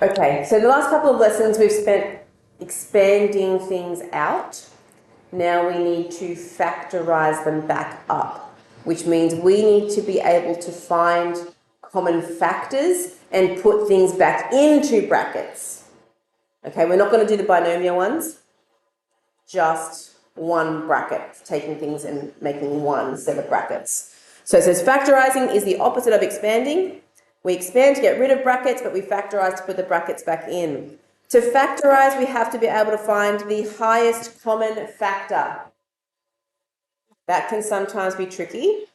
Okay, so the last couple of lessons we've spent expanding things out. Now we need to factorize them back up, which means we need to be able to find common factors and put things back into brackets. Okay, we're not going to do the binomial ones, just one bracket, taking things and making one set of brackets. So it says factorizing is the opposite of expanding. We expand to get rid of brackets, but we factorize to put the brackets back in. To factorize, we have to be able to find the highest common factor. That can sometimes be tricky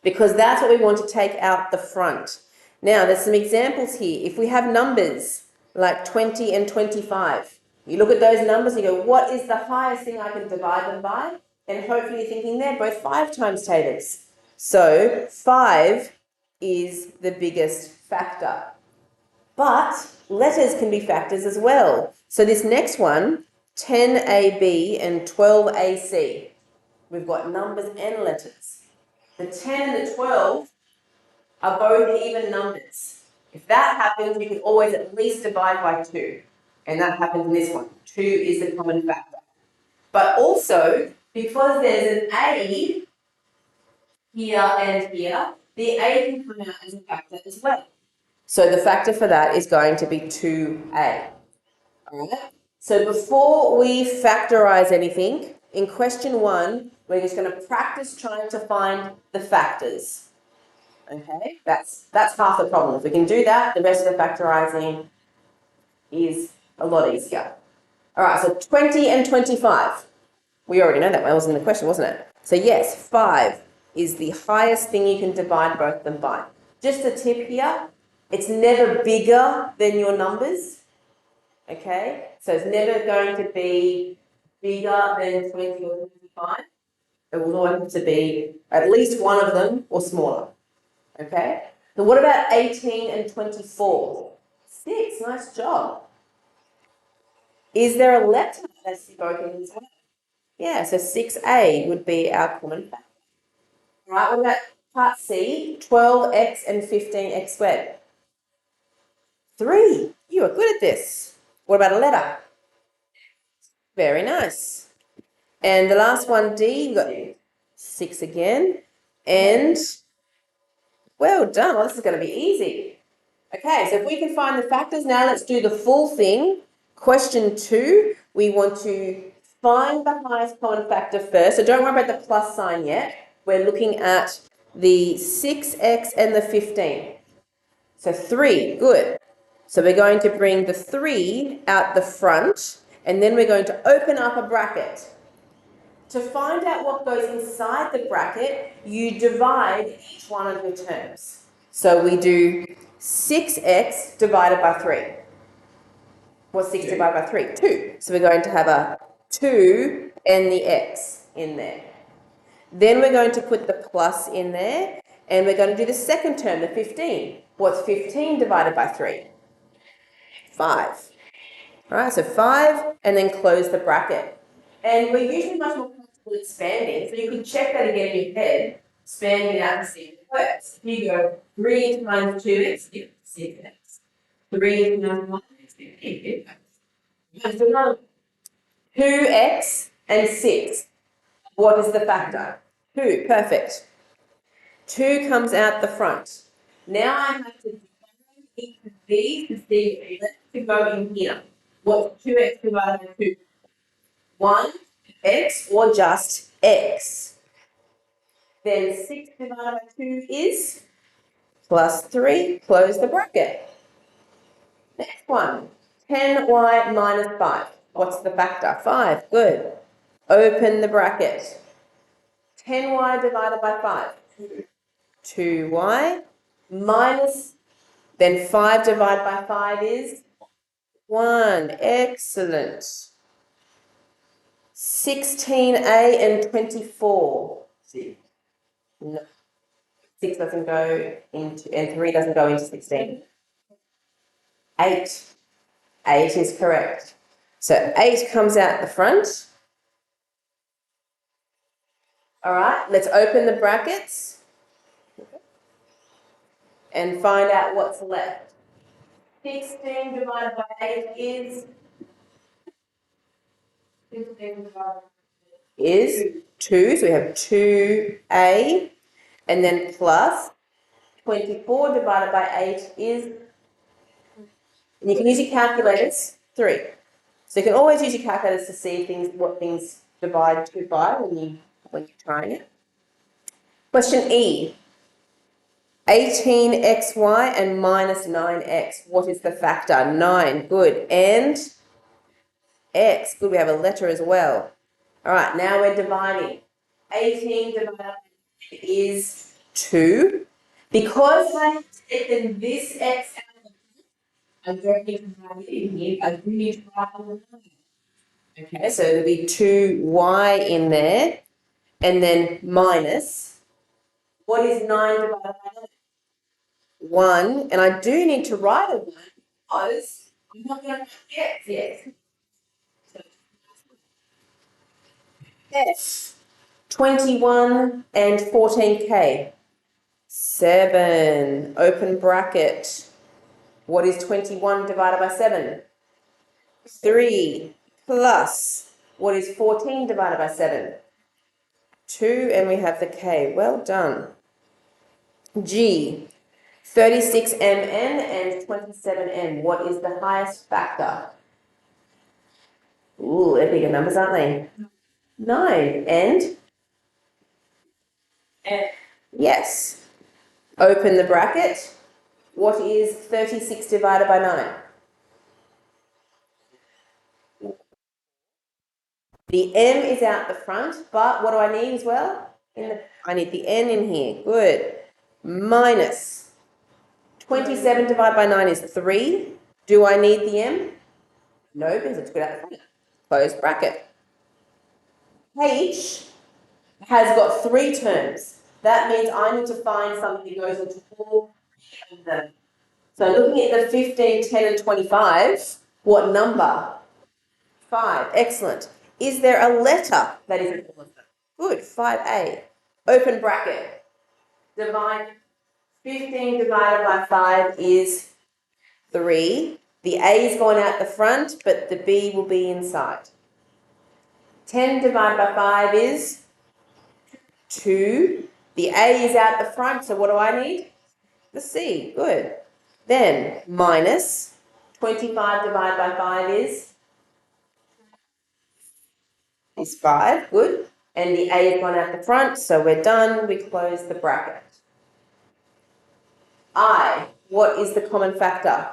because that's what we want to take out the front. Now, there's some examples here. If we have numbers like 20 and 25, you look at those numbers and you go, what is the highest thing I can divide them by? And hopefully you're thinking they're both 5 times taters. So 5 is the biggest factor. But letters can be factors as well. So this next one, 10AB and 12AC, we've got numbers and letters. The 10 and the 12 are both even numbers. If that happens, you can always at least divide by 2. And that happens in this one. 2 is the common factor. But also, because there's an A here and here, the A can come out as a factor as well. So the factor for that is going to be 2A. All right? So before we factorize anything, in question 1, we're just going to practice trying to find the factors. Okay? That's half the problem. If we can do that, the rest of the factorizing is a lot easier. All right, so 20 and 25. We already know that one was in the question, wasn't it? So yes, 5 is the highest thing you can divide both of them by. Just a tip here, it's never bigger than your numbers, okay? So it's never going to be bigger than 20 or 25. It will always have to be at least one of them or smaller, okay? So what about 18 and 24? 6, nice job. Is there a letter that's spoken as well? Yeah, so 6A would be our common factor. All right, what about part C, 12x and 15x squared? 3. You are good at this. What about a letter? Very nice. And the last one, D, you've got 6 again. And well done. Well, this is going to be easy. Okay, so if we can find the factors, now let's do the full thing. Question 2, we want to find the highest common factor first. So don't worry about the plus sign yet. We're looking at the 6x and the 15. So 3, good. So we're going to bring the 3 out the front, and then we're going to open up a bracket. To find out what goes inside the bracket, you divide each one of your terms. So we do 6x divided by 3. What's 6 divided by 3? 2. So we're going to have a 2 and the x in there. Then we're going to put the plus in there, and we're going to do the second term, the 15. What's 15 divided by 3? 5. All right, so 5, and then close the bracket. And we're usually much more comfortable expanding, so you can check that again in your head, expanding it out to see if it works. Here you go, 3 times 2x is 6x. 3 times 1 is 15. Just another 2x and 6. What is the factor? 2, perfect. 2 comes out the front. Now I have to divide into these to see if to go in here. What's 2x divided by 2? 1x or just x. Then 6 divided by 2 is plus 3. Close the bracket. Next one. 10y minus 5. What's the factor? 5. Good. Open the bracket. 10y divided by 5. 2y minus, then 5 divided by 5 is 1. Excellent. 16a and 24. No. 6 doesn't go into, and 3 doesn't go into 16. 8. 8 is correct. So 8 comes out the front. All right, let's open the brackets and find out what's left. 16 divided by 8 is 2. So we have 2a, and then plus 24 divided by 8 is, and you can use your calculators, 3. So you can always use your calculators to see what things divide to by when you're trying it. Question E. 18xy and minus 9x. What is the factor? 9. Good. And x. Good. We have a letter as well. All right. Now we're dividing. 18 divided by 8 is 2. Because I have taken this x out, I'm going to write it in here. I do need to write on the line. Okay. So there'll be 2y in there. And then minus. What is 9 divided by 9? 1, and I do need to write a 1 because I'm not going to get yes. So, F, 21 and 14k. 7, open bracket. What is 21 divided by 7? 3 plus, what is 14 divided by 7? 2, and we have the k. Well done. G, 36mn and 27m. What is the highest factor? Ooh, they're bigger numbers, aren't they? 9. And? Yes. Open the bracket. What is 36 divided by 9? The m is out the front, but what do I need as well? I need the n in here. Good. Minus 27 divided by 9 is 3. Do I need the m? No, because it's good out the front. Close bracket. H has got 3 terms. That means I need to find something that goes into all of them. So looking at the 15, 10 and 25, what number? 5. Excellent. Is there a letter that is in all of them? Good. 5a. Open bracket. Divide 15 divided by 5 is 3. The a is going out the front, but the b will be inside. 10 divided by 5 is 2. The a is out the front, so what do I need? The c. Good. Then minus 25 divided by 5 is 5. Good. And the a is gone out the front, so we're done. We close the bracket. I. What is the common factor?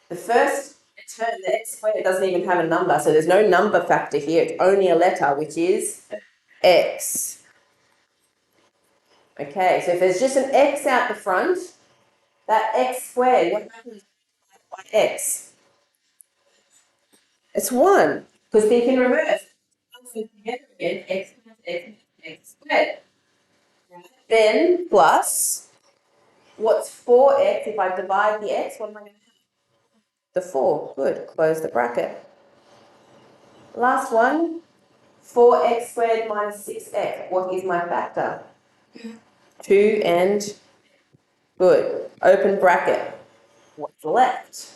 The first term, the x squared, doesn't even have a number, so there's no number factor here. It's only a letter, which is x. Okay, so if there's just an x out the front, that x squared, what happens by x? It's 1, because they can reverse. So together again, x plus x squared. Then plus, what's 4x? If I divide the x, what am I going to have? The 4. Good. Close the bracket. Last one, 4x squared minus 6x. What is my factor? 2 and good. Open bracket. What's left?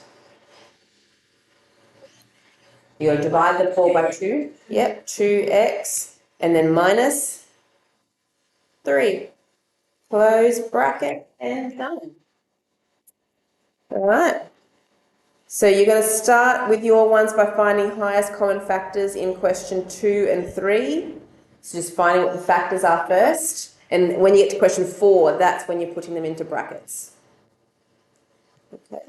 You're going to divide the 4 by 2. Yep, 2x. And then minus 3. Close bracket and done. All right. So you're going to start with your ones by finding highest common factors in question 2 and 3. So just finding what the factors are first. And when you get to question 4, that's when you're putting them into brackets. Okay.